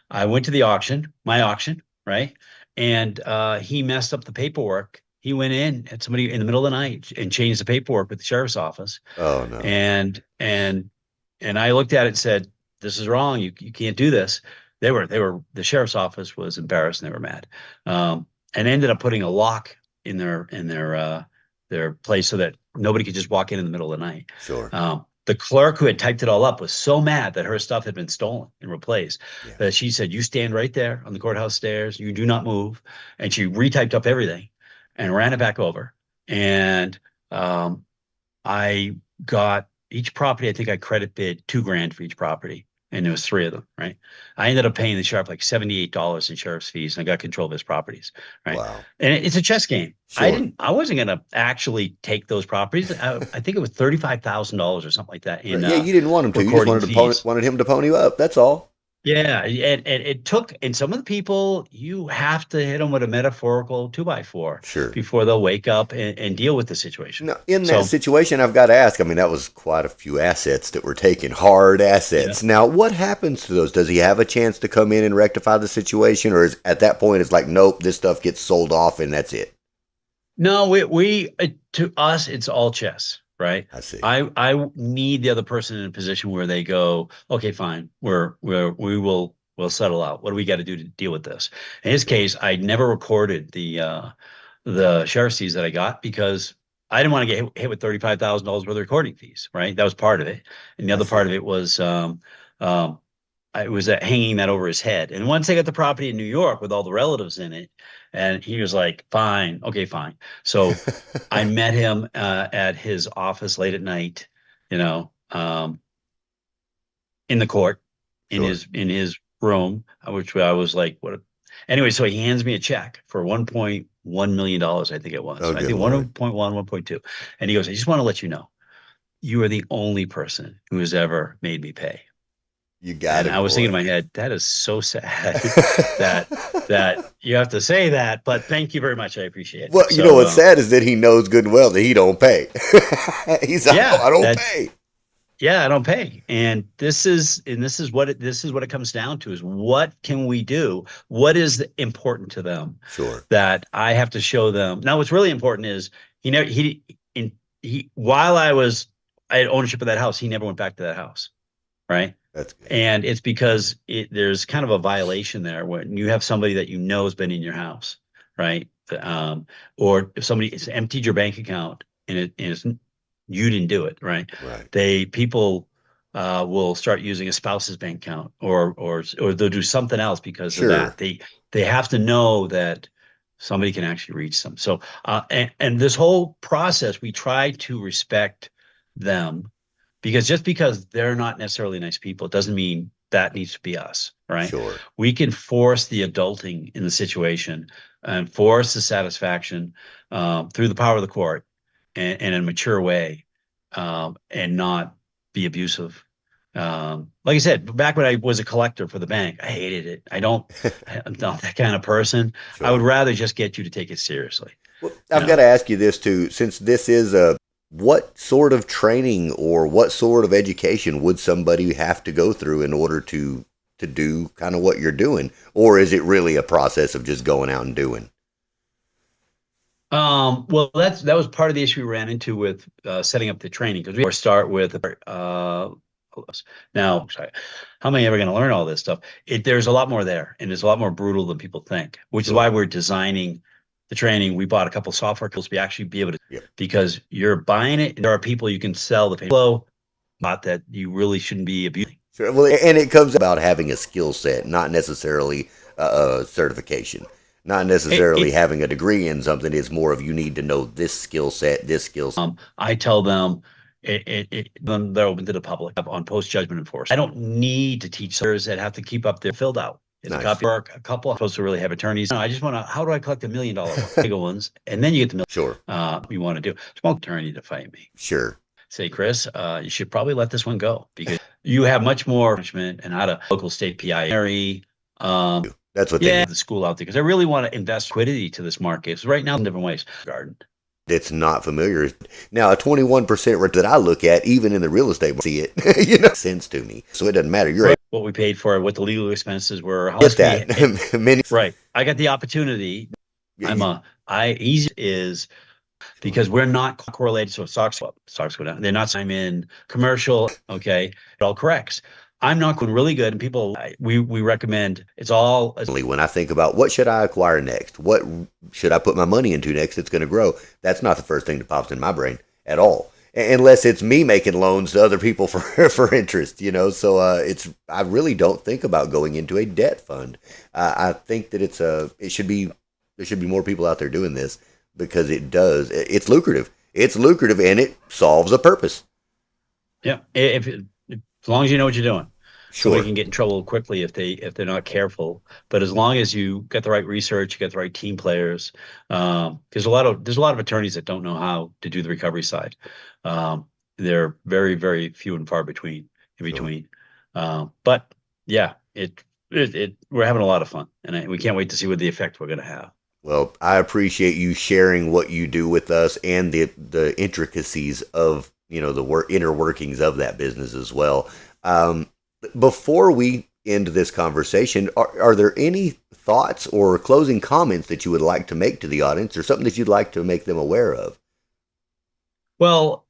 I went to the auction, my auction, right? And he messed up the paperwork. He went in at somebody in the middle of the night and changed the paperwork with the sheriff's office. Oh, no. And I looked at it and said, "This is wrong. You can't do this." The sheriff's office was embarrassed and they were mad, and ended up putting a lock in their place so that nobody could just walk in the middle of the night. Sure. The clerk who had typed it all up was so mad that her stuff had been stolen and replaced Yeah. that she said, "You stand right there on the courthouse stairs. You do not move." And she retyped up everything and ran it back over. And I got each property. I think I credit bid $2,000 for each property. And there was 3 of them, right? I ended up paying the sheriff like $78 in sheriff's fees, and I got control of his properties, right? Wow. And it's a chess game. Sure. I wasn't gonna actually take those properties. I think it was $35,000 or something like that in Right. Yeah, you didn't want him to. You just recording fees. wanted him to pony up. That's all. Yeah, and it took, and some of the people, you have to hit them with a metaphorical 2x4 Sure. before they'll wake up and deal with the situation. Now, in that So, situation, I've got to ask. I mean, that was quite a few assets that were taken, hard yeah. assets. Now, what happens to those? Does he have a chance to come in and rectify the situation, or is at that point it's like, nope, this stuff gets sold off and that's it? No, to us, it's all chess. right? I see. I need the other person in a position where they go, okay, fine, we'll settle out. What do we got to do to deal with this? In his Sure. case, I never recorded the sheriff's fees that I got because I didn't want to get hit with $35,000 worth of recording fees, right? That was part of it, and the I other part see. of it was um, I was hanging that over his head. And once I got the property in New York with all the relatives in it, and he was like, "Fine, okay, fine." So I met him at his office late at night, you know, in the court, Sure. in his room, which I was like, "What?" Anyway, so he hands me a check for $1.1 million, I think it was. Oh, I good think Lord. 1.1, 1.2. And he goes, "I just want to let you know, you are the only person who has ever made me pay." You got And it, I was thinking in boy. my head, that is so sad that you have to say that, but thank you very much. I appreciate Well, it. you know So what's sad is that he knows good and well that he don't pay. He's like, "Oh, yeah, I don't that pay." yeah, I don't pay. And this is what it comes down to is what can we do? What is important to them Sure. that I have to show them? Now, what's really important is he never in he while I had ownership of that house, he never went back to that house, right? That's good. And it's because there's kind of a violation there when you have somebody that you know has been in your house, right? Or if somebody has emptied your bank account and it's you didn't do it, right? Right. People will start using a spouse's bank account or they'll do something else because of that. Sure. They have to know that somebody can actually reach them. So and this whole process, we try to respect them because just because they're not necessarily nice people, it doesn't mean that needs to be us, right? Sure. We can force the adulting in the situation and force the satisfaction through the power of the court and in a mature way and not be abusive. Like I said, back when I was a collector for the bank, I hated it. I'm not that kind of person. I would Sure. rather just get you to take it seriously, Well, you I've got know? to ask you this too, since this is a what sort of training or what sort of education would somebody have to go through in order to do kind of what you're doing, or is it really a process of just going out and doing? Well, that was part of the issue we ran into with setting up the training because we start with now. Sorry, how am I ever going to learn all this stuff? There's a lot more there, and it's a lot more brutal than people think. Which is why Sure. we're designing the training. We bought a couple software tools to actually be able to Yep. because you're buying it, and there are people you can sell the pay flow, not that you really shouldn't be abusing. Sure. Well, and it comes about having a skill set, not necessarily a certification, not necessarily It having a degree in something. It's more of you need to know this skill set, this skill set. I tell them when they're open to the public on post judgment enforcement. I don't need to teach others that have to keep up their filled out. It's a Nice. copy work. A couple supposed to really have attorneys. No, I just want to. How do I collect $1 million one? Bigger ones, and then you get the million. Sure. You want to do small attorney to fight me. Sure. Say, Chris, you should probably let this one go because you have much more management and how to local state PI. That's what they Yeah, need. the school out there because I really want to invest liquidity to this market. So right now, in different ways. Garden. It's not familiar. Now, a 21% rate that I look at, even in the real estate, market, see it, sense to me. So it doesn't matter. You're able What we paid for it, what the legal expenses were, how to get much that. Many, right. I got the opportunity. I'm you, a I easy is because we're not correlated. So stocks go down. They're not. I'm in commercial. Okay, it all corrects. I'm not doing really good, and people we recommend it's all when I think about what should I acquire next, what should I put my money into next that's going to grow, that's not the first thing that pops in my brain at all. Unless it's me making loans to other people for for interest, So it's I really don't think about going into a debt fund. I think that it should be there should be more people out there doing this because it's lucrative. It's lucrative and it solves a purpose. yeah. As long as you know what you're doing. Somebody Sure. can get in trouble quickly if they're not careful. But as long as you get the right research, you get the right team players, there's a lot of attorneys that don't know how to do the recovery side. They're very very few and far between in Sure. between. But yeah, we're having a lot of fun, and we can't wait to see what the effect we're going to have. Well, I appreciate you sharing what you do with us and the intricacies of the inner workings of that business as well. Um, Before we end this conversation, are there any thoughts or closing comments that you would like to make to the audience, or something that you'd like to make them aware of? Well,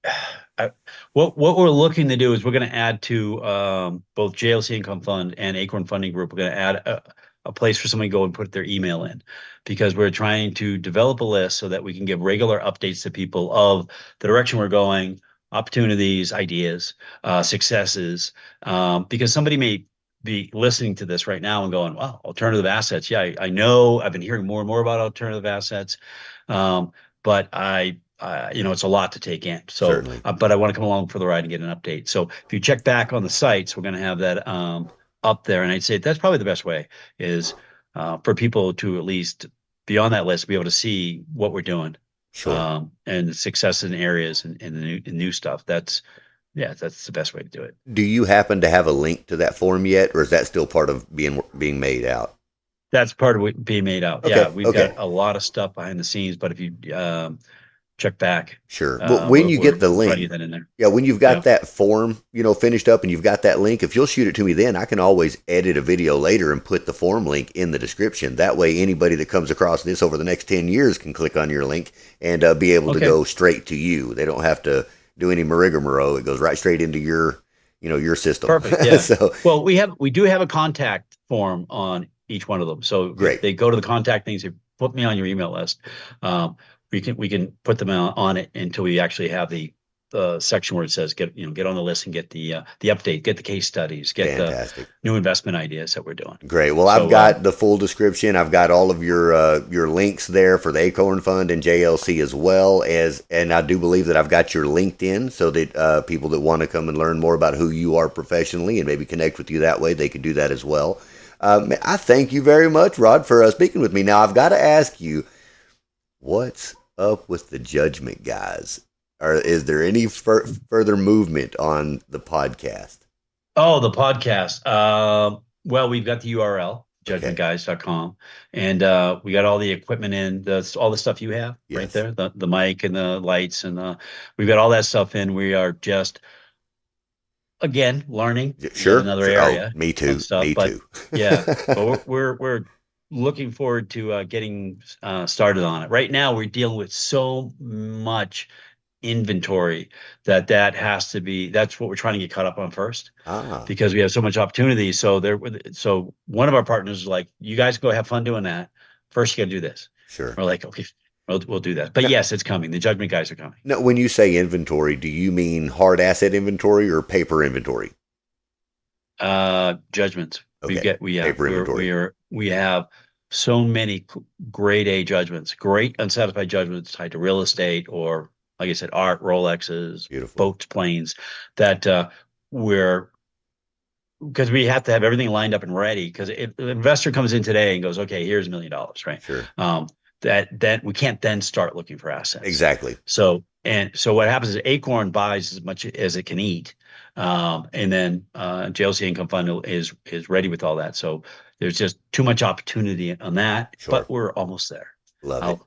what we're looking to do is we're going to add to both JLC Income Fund and Acorn Funding Group. We're going to add a place for somebody to go and put their email in, because we're trying to develop a list so that we can give regular updates to people of the direction we're going, opportunities, ideas, successes. Because somebody may be listening to this right now and going, "Wow, alternative assets. Yeah, I know. I've been hearing more and more about alternative assets." But it's a lot to take in. So, Certainly. but I want to come along for the ride and get an update. So if you check back on the sites, we're going to have that up there. And I'd say that's probably the best way is for people to at least be on that list, be able to see what we're doing Sure. and the success in areas and the new stuff. That's the best way to do it. Do you happen to have a link to that form yet, or is that still part of being made out? That's part of what being made out. Okay. Yeah, we've Okay. got a lot of stuff behind the scenes, but if you check back, Sure. Well, when you get the we're trying to link, get that in there. yeah, when you've Yeah. got that form, finished up and you've got that link, if you'll shoot it to me, then I can always edit a video later and put the form link in the description. That way, anybody that comes across this over the next 10 years can click on your link and be able to Okay. go straight to you. They don't have to do any rigmarole. It goes right straight into your system. Perfect. Yeah. So Well, we do have a contact form on each one of them. So if great. they go to the contact things, if put me on your email list. We can put them on it until we actually have the section where it says get on the list and get the update, get the case studies, get Fantastic. the new investment ideas that we're doing. Great. Well, So, I've got the full description. I've got all of your links there for the Acorn Fund and JLC as well as, and I do believe that I've got your LinkedIn so that people that want to come and learn more about who you are professionally and maybe connect with you that way, they can do that as well. I thank you very much, Rod, for speaking with me. Now, I've got to ask you, what's up with the judgment guys? Or is there any further movement on the podcast? Oh, the podcast. Well, we've got the URL, Okay. judgmentguys.com, and we got all the equipment in, all the stuff you have right Yes. there, the mic and the lights, and we've got all that stuff in. We are just, again, learning yet Sure. another Sure. area Oh, me of too. stuff. Me But too. yeah, but we're looking forward to getting started on it. Right now, we're dealing with so much inventory that has to be, that's what we're trying to get caught up on first, Ah, because we have so much opportunity. So one of our partners is like, you guys go have fun doing that. First, you got to do this. sure. We're like, okay, we'll do that. But Now, yes, it's coming. The judgment guys are coming. now, when you say inventory, do you mean hard asset inventory or paper inventory? Judgments. Okay. Paper inventory. We have so many grade A judgments, great unsatisfied judgments tied to real estate or, like I said, art, Rolexes, Beautiful. boats, planes, that because we have to have everything lined up and ready. Because if the investor comes in today and goes, okay, here's $1 million, right? Sure. That we can't then start looking for assets. Exactly. So what happens is Acorn buys as much as it can eat, and then JLC Income Fund is ready with all that. So there's just too much opportunity on that, Sure. but we're almost there. Love it.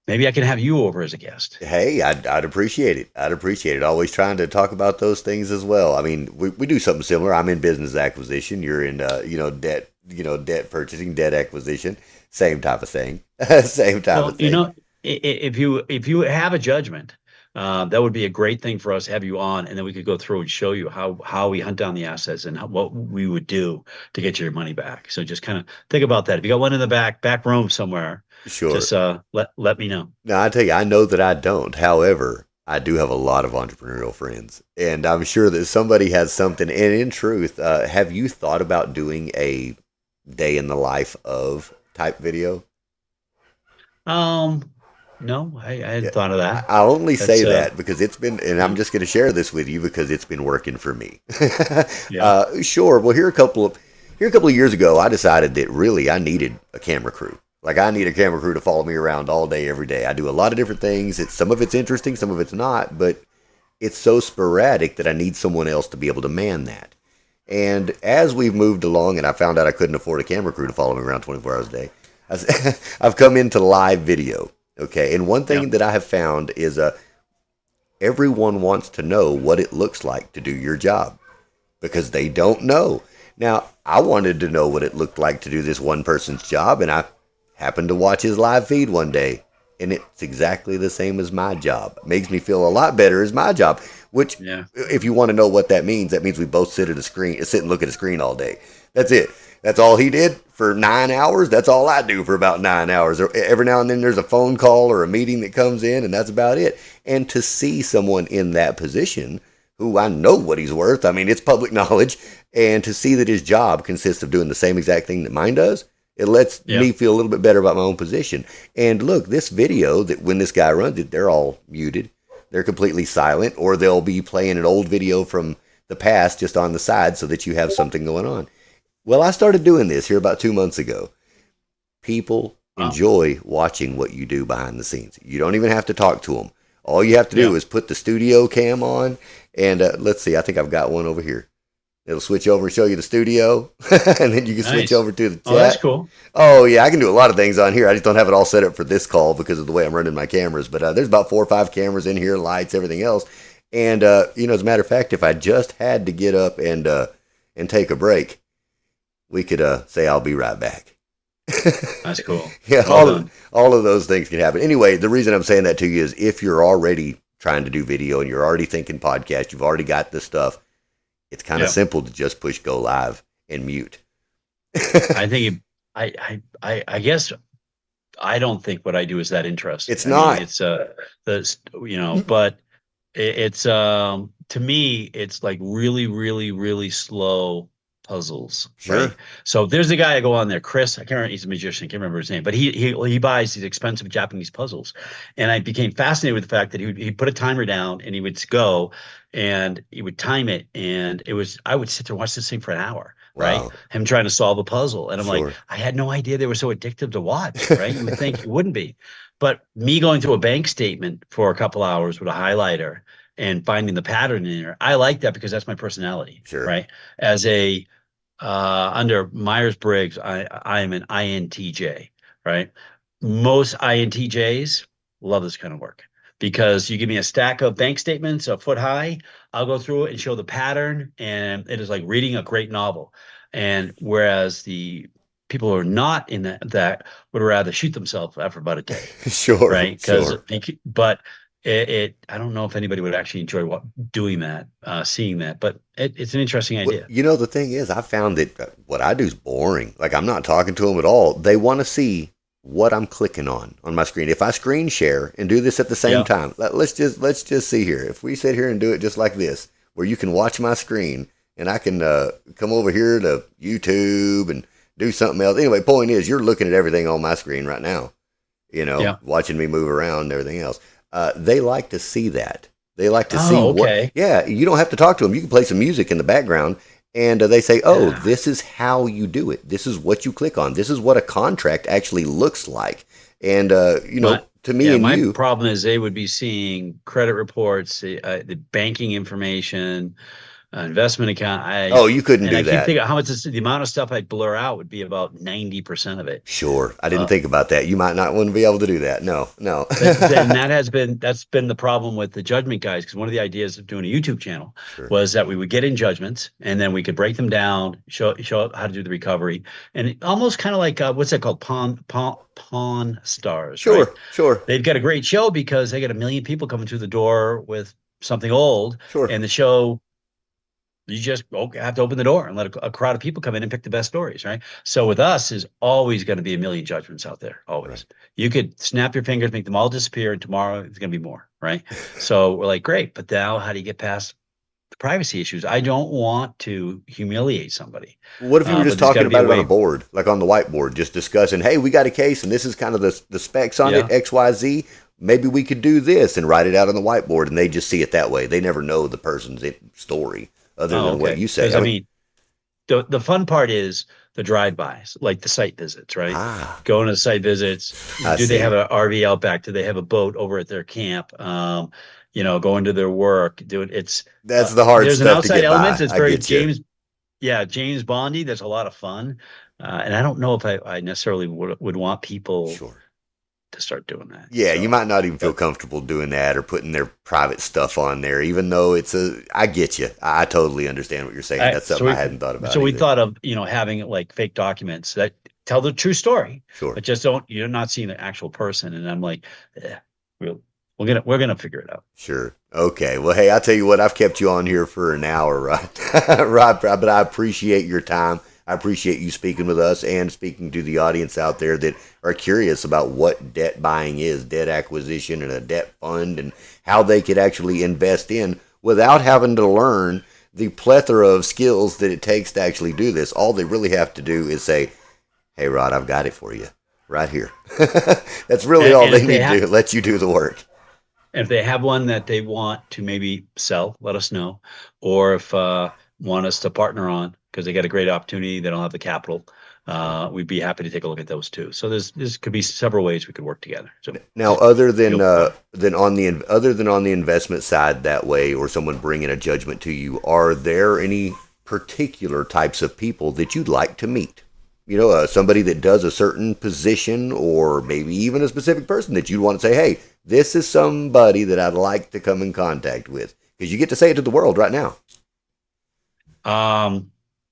Maybe I can have you over as a guest. Hey, I'd appreciate it. I'd appreciate it. Always trying to talk about those things as well. I mean, we do something similar. I'm in business acquisition. You're in, debt purchasing, debt acquisition. Same type of thing. Same type of thing. If you have a judgment, that would be a great thing for us to have you on, and then we could go through and show you how we hunt down the assets and what we would do to get your money back. So just kind of think about that. If you got one in the back room somewhere, Sure. just let me know. Now, I tell you, I know that I don't. However, I do have a lot of entrepreneurial friends, and I'm sure that somebody has something. And in truth, have you thought about doing a day in the life of type video? No, I hadn't thought of that. I only say That's, that because it's been, and I'm just going to share this with you because it's been working for me. Yeah. Sure. Well, here a couple of years ago, I decided that really I needed a camera crew. Like I need a camera crew to follow me around all day, every day. I do a lot of different things. Some of it's interesting, some of it's not, but it's so sporadic that I need someone else to be able to man that. And as we've moved along, and I found out I couldn't afford a camera crew to follow me around 24 hours a day, I've come into live video. Okay, and one thing that I have found is everyone wants to know what it looks like to do your job because they don't know. Now, I wanted to know what it looked like to do this one person's job, and I happened to watch his live feed one day. and it's exactly the same as my job. It makes me feel a lot better as my job. Which, Yeah. if you want to know what that means we both sit at a screen, sit and look at a screen all day. That's it. That's all he did for 9 hours. That's all I do for about 9 hours. Every now and then there's a phone call or a meeting that comes in, and that's about it. And to see someone in that position who I know what he's worth, I mean, it's public knowledge, and to see that his job consists of doing the same exact thing that mine does, it lets me feel a little bit better about my own position. And look, this video, that when this guy runs it, they're all muted. They're completely silent, or they'll be playing an old video from the past just on the side so that you have something going on. Well, I started doing this here about 2 months ago. People enjoy watching what you do behind the scenes. You don't even have to talk to them. All you have to do is put the studio cam on, and let's see, I think I've got one over here. It'll switch over and show you the studio, and then you can switch over to the chat. Oh, that's cool. Oh, yeah, I can do a lot of things on here. I just don't have it all set up for this call because of the way I'm running my cameras. But there's about 4 or 5 cameras in here, lights, everything else. And, as a matter of fact, if I just had to get up and take a break, we could say, I'll be right back. That's cool. Yeah, all of those things can happen. Anyway, the reason I'm saying that to you is if you're already trying to do video and you're already thinking podcast, you've already got this stuff, it's kind of simple to just push go live and mute. I think I guess I don't think what I do is that interesting. It's not. It's but it's to me it's like really, really, really slow puzzles. Sure. Right. So there's a guy I go on there, Chris. I can't remember. He's a magician. I can't remember his name, but he buys these expensive Japanese puzzles, and I became fascinated with the fact that he put a timer down and he would go, and he would time it, and I would sit there and watch this thing for an hour. Right. Wow. Him trying to solve a puzzle. And I'm Sure. like, I had no idea they were so addictive to watch. Right. You would think it wouldn't be. But me going through a bank statement for a couple hours with a highlighter and finding the pattern in there, I like that because that's my personality. Sure. Right. As a under Myers-Briggs, I am an INTJ. Right. Most INTJs love this kind of work because you give me a stack of bank statements a foot high, I'll go through it and show the pattern, and it is like reading a great novel. And whereas the people who are not in that would rather shoot themselves after about a day. Sure. Right. Sure. But I don't know if anybody would actually enjoy doing that, seeing that, but it's an interesting idea. Well, the thing is, I found that what I do is boring. Like, I'm not talking to them at all. They want to see what I'm clicking on my screen. If I screen share and do this at the same time, let's just see here. If we sit here and do it just like this, where you can watch my screen and I can come over here to YouTube and do something else. Anyway, point is, you're looking at everything on my screen right now, watching me move around and everything else. They like to see that. They like to see what. Yeah, you don't have to talk to them. You can play some music in the background, and they say, "Oh, this is how you do it. This is what you click on. This is what a contract actually looks like." And to me and my problem is they would be seeing credit reports, the banking information, investment account. You couldn't do I that. keep thinking how much the amount of stuff I'd blur out would be about 90% of it. Sure, I didn't think about that. You might not want to be able to do that. No. And that's been the problem with the judgment guys, because one of the ideas of doing a YouTube channel was that we would get in judgments and then we could break them down, show how to do the recovery, and almost kind of like what's that called, Pawn Stars. Sure, right? Sure. They've got a great show because they got 1 million people coming through the door with something old, and the show. You just have to open the door and let a crowd of people come in and pick the best stories, right? So with us, is always going to be 1 million judgments out there, always. Right. You could snap your fingers, make them all disappear, and tomorrow it's going to be more, right? So we're like, great, but now how do you get past the privacy issues? I don't want to humiliate somebody. What if you were just talking about it on a board, like on the whiteboard, just discussing, hey, we got a case, and this is kind of the specs on it, X, Y, Z. Maybe we could do this and write it out on the whiteboard, and they just see it that way. They never know the person's story. Other than what you say. I mean, the fun part is the drive-bys, like the site visits, right? Going to the site visits. They have an RV out back? Do they have a boat over at their camp? Going to their work. That's the hard stuff. There's an outside element. It's very James Bondy. There's a lot of fun. And I don't know if I necessarily would want people to start doing that. Yeah, you might not even feel comfortable doing that or putting their private stuff on there, even though I get you. I totally understand what you're saying. That's something I hadn't thought about. So we thought of, having like fake documents that tell the true story, Sure. but just you're not seeing the actual person. And I'm like, we're we're gonna figure it out. Sure. Okay. Well, hey, I'll tell you what, I've kept you on here for an hour, right? Right. But I appreciate your time. I appreciate you speaking with us and speaking to the audience out there that are curious about what debt buying is, debt acquisition and a debt fund, and how they could actually invest in without having to learn the plethora of skills that it takes to actually do this. All they really have to do is say, hey, Rod, I've got it for you right here. That's really all And they need to do. Let you do the work. if they have one that they want to maybe sell, let us know. Or if want us to partner on because they got a great opportunity, they don't have the capital. We'd be happy to take a look at those too. So this could be several ways we could work together. So now, other than on the investment side that way, or someone bringing a judgment to you, are there any particular types of people that you'd like to meet? You know, somebody that does a certain position, or maybe even a specific person that you'd want to say, hey, this is somebody that I'd like to come in contact with, because you get to say it to the world right now.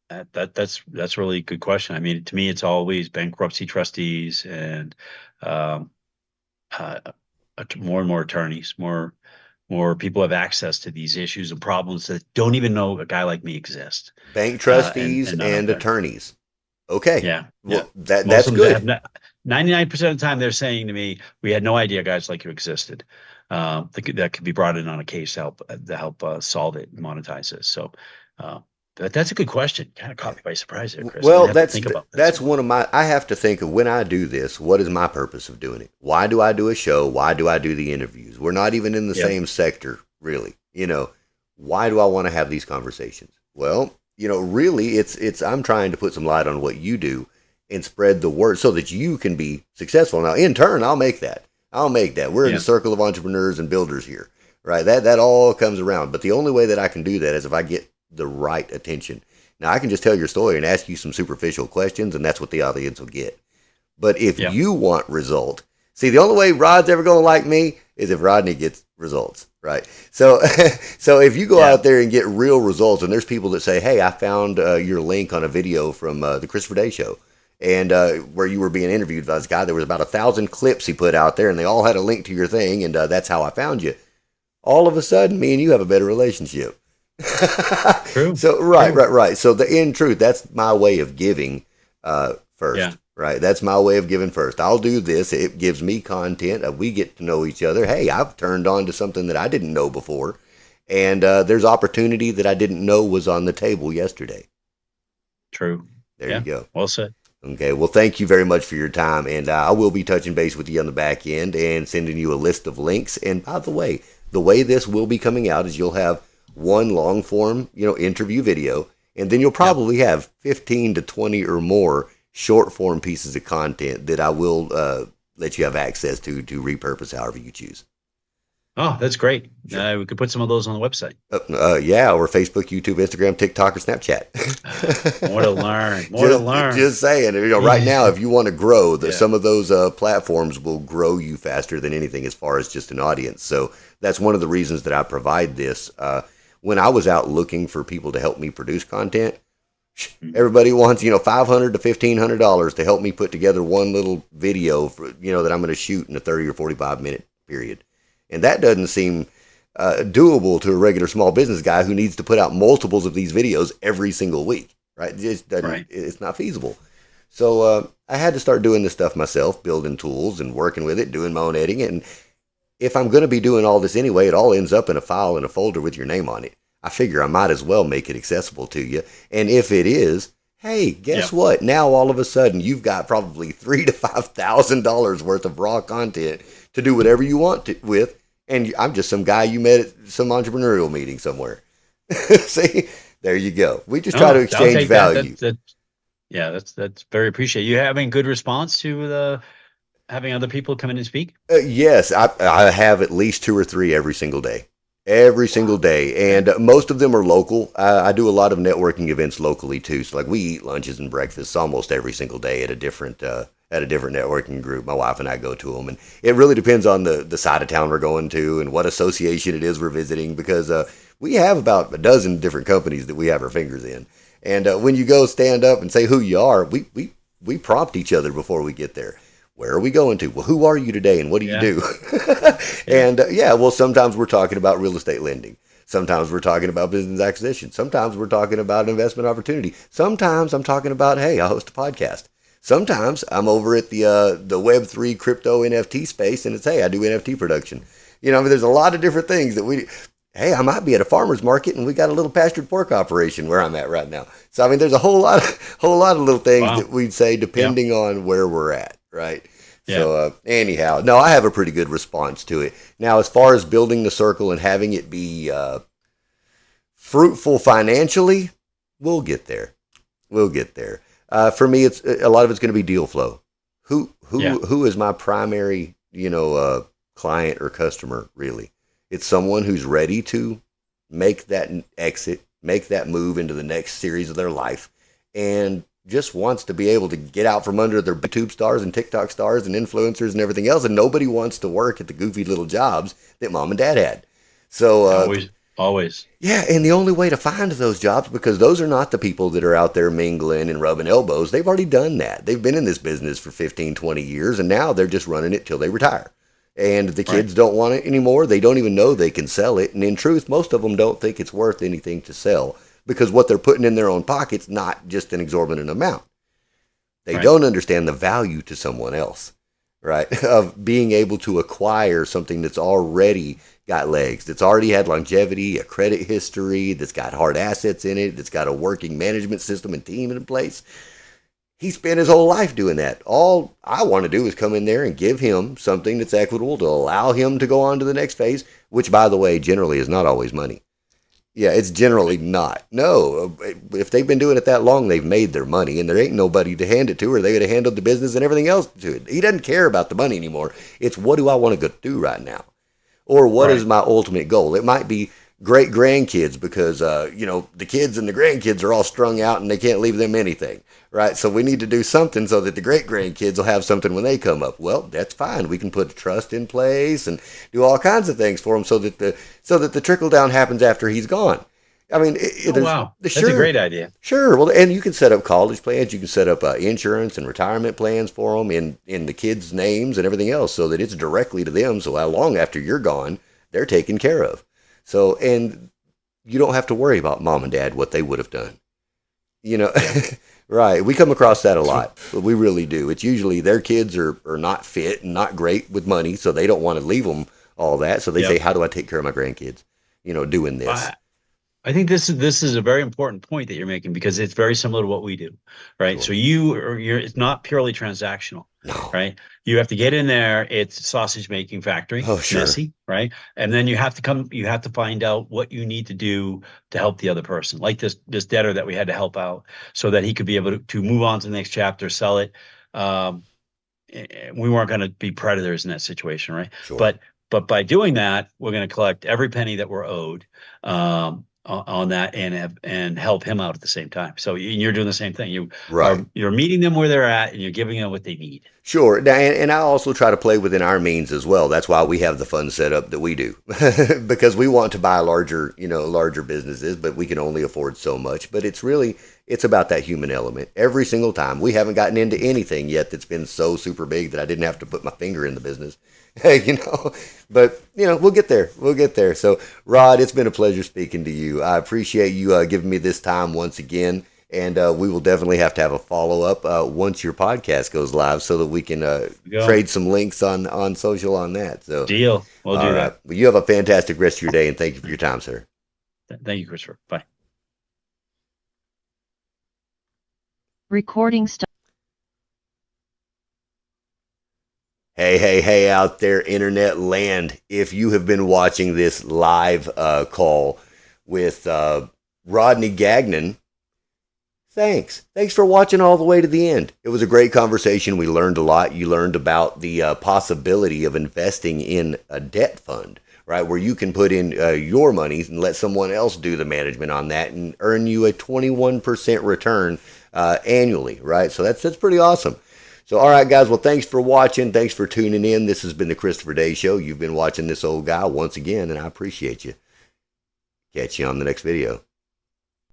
That's really a good question. I mean, to me, it's always bankruptcy trustees and more and more attorneys, more people have access to these issues and problems that don't even know a guy like me exists. Bank trustees and attorneys. Okay. Yeah. Well, that's good. 99% of the time they're saying to me, we had no idea guys like you existed. That could be brought in on a case to help solve it and monetize this. So, that's a good question. Kind of caught me by surprise there, Chris. Well, that's one of my, I have to think of when I do this, what is my purpose of doing it? Why do I do a show? Why do I do the interviews? We're not even in the same sector, really. You know, why do I want to have these conversations? Well, you know, really it's I'm trying to put some light on what you do and spread the word so that you can be successful. Now, in turn, I'll make that. We're in a circle of entrepreneurs and builders here, right? That all comes around. But the only way that I can do that is if I get the right attention. Now, I can just tell your story and ask you some superficial questions, and that's what the audience will get. But if you want result, see, the only way Rod's ever going to like me is if Rodney gets results, right? So if you go out there and get real results, and there's people that say, hey, I found your link on a video from the Christopher Day Show, and where you were being interviewed by this guy. There was about 1,000 clips he put out there, and they all had a link to your thing, and that's how I found you. All of a sudden, me and you have a better relationship. True. So right. So in truth, that's my way of giving first. Yeah. Right. That's my way of giving first. I'll do this. It gives me content. We get to know each other. Hey, I've turned on to something that I didn't know before, and there's opportunity that I didn't know was on the table yesterday. True. There you go. Well said. Okay. Well, thank you very much for your time, and I will be touching base with you on the back end and sending you a list of links. And by the way this will be coming out is you'll have one long form, interview video, and then you'll probably have 15 to 20 or more short form pieces of content that I will let you have access to repurpose however you choose. Oh, that's great. Sure. We could put some of those on the website. Or Facebook, YouTube, Instagram, TikTok, or Snapchat. More to learn. Just saying, right now, if you want to grow, some of those platforms will grow you faster than anything as far as just an audience. So that's one of the reasons that I provide this. When I was out looking for people to help me produce content, everybody wants, $500 to $1,500 to help me put together one little video for, that I'm going to shoot in a 30 or 45 minute period. And that doesn't seem doable to a regular small business guy who needs to put out multiples of these videos every single week, right? It's not feasible. So I had to start doing this stuff myself, building tools and working with it, doing my own editing. And if I'm going to be doing all this anyway, it all ends up in a file in a folder with your name on it. I figure I might as well make it accessible to you. And if it is, hey, guess what? Now all of a sudden you've got probably $3,000 to $5,000 worth of raw content to do whatever you want to with. And I'm just some guy you met at some entrepreneurial meeting somewhere. See, there you go. We just try to exchange value. That's very appreciated. You having good response to having other people come in and speak? Yes, I have at least 2 or 3 every single day. Every single day. And most of them are local. I do a lot of networking events locally too. So like we eat lunches and breakfasts almost every single day at a different networking group. My wife and I go to them. And it really depends on the side of town we're going to and what association it is we're visiting, because we have about a dozen different companies that we have our fingers in. And when you go stand up and say who you are, we we prompt each other before we get there. Where are we going to? Well, who are you today and what do you do? And well, sometimes we're talking about real estate lending. Sometimes we're talking about business acquisition. Sometimes we're talking about investment opportunity. Sometimes I'm talking about, hey, I host a podcast. Sometimes I'm over at the Web3 crypto NFT space and it's, hey, I do NFT production. I mean, there's a lot of different things that I might be at a farmer's market and we got a little pastured pork operation where I'm at right now. So, I mean, there's a whole lot of little things that we'd say depending on where we're at. Right. Yeah. So anyhow, no, I have a pretty good response to it. Now, as far as building the circle and having it be fruitful financially, we'll get there. For me, it's a lot of it's going to be deal flow. Who is my primary, client or customer? Really, it's someone who's ready to make that exit, make that move into the next series of their life, and just wants to be able to get out from under their YouTube stars and TikTok stars and influencers and everything else. And nobody wants to work at the goofy little jobs that mom and dad had. So always. Yeah. And the only way to find those jobs, because those are not the people that are out there mingling and rubbing elbows. They've already done that. They've been in this business for 15, 20 years. And now they're just running it till they retire. And the kids don't want it anymore. They don't even know they can sell it. And in truth, most of them don't think it's worth anything to sell, because what they're putting in their own pockets, not just an exorbitant amount. They don't understand the value to someone else, right? Of being able to acquire something that's already got legs, that's already had longevity, a credit history, that's got hard assets in it, that's got a working management system and team in place. He spent his whole life doing that. All I want to do is come in there and give him something that's equitable to allow him to go on to the next phase, which, by the way, generally is not always money. Yeah, it's generally not. No, if they've been doing it that long, they've made their money, and there ain't nobody to hand it to, or they would have handled the business and everything else to it. He doesn't care about the money anymore. It's, what do I want to go do right now? Or what is my ultimate goal? It might be great grandkids, because, the kids and the grandkids are all strung out and they can't leave them anything, right? So we need to do something so that the great grandkids will have something when they come up. Well, that's fine. We can put trust in place and do all kinds of things for them so that the trickle down happens after he's gone. I mean, wow, that's a great idea. Sure. Well, and you can set up college plans. You can set up insurance and retirement plans for them in the kids' names and everything else, so that it's directly to them. So how long after you're gone, they're taken care of. So, and you don't have to worry about mom and dad, what they would have done. Right. We come across that a lot, but we really do. It's usually their kids are not fit and not great with money, so they don't want to leave them all that. So they say, how do I take care of my grandkids, doing this? I think this is a very important point that you're making, because it's very similar to what we do, right? Sure. So it's not purely transactional, right? You have to get in there. It's a sausage making factory. Oh, sure. Messy, right? And then you have to find out what you need to do to help the other person, like this debtor that we had to help out so that he could be able to move on to the next chapter, sell it. We weren't going to be predators in that situation, right? Sure. But by doing that, we're going to collect every penny that we're owed on that and help him out at the same time. So you're doing the same thing. You're meeting them where they're at and you're giving them what they need. Sure. And I also try to play within our means as well. That's why we have the fund set up that we do, because we want to buy larger businesses, but we can only afford so much. But it's about that human element every single time. We haven't gotten into anything yet that's been so super big that I didn't have to put my finger in the business. But we'll get there. So Rod, it's been a pleasure speaking to you. I appreciate you giving me this time once again, and we will definitely have to have a follow-up once your podcast goes live, so that we can trade some links on social on that. So deal. We'll do that. Well, you have a fantastic rest of your day, and thank you for your time, sir. Thank you, Christopher. Bye. Recording stop. Hey out there, internet land. If you have been watching this live call with Rodney Gagnon, thanks for watching all the way to the end. It was a great conversation. We learned a lot. You learned about the possibility of investing in a debt fund, right, where you can put in your money and let someone else do the management on that and earn you a 21% return annually, right? So that's pretty awesome. So, all right, guys. Well, thanks for watching. Thanks for tuning in. This has been the Christopher Day Show. You've been watching this old guy once again, and I appreciate you. Catch you on the next video.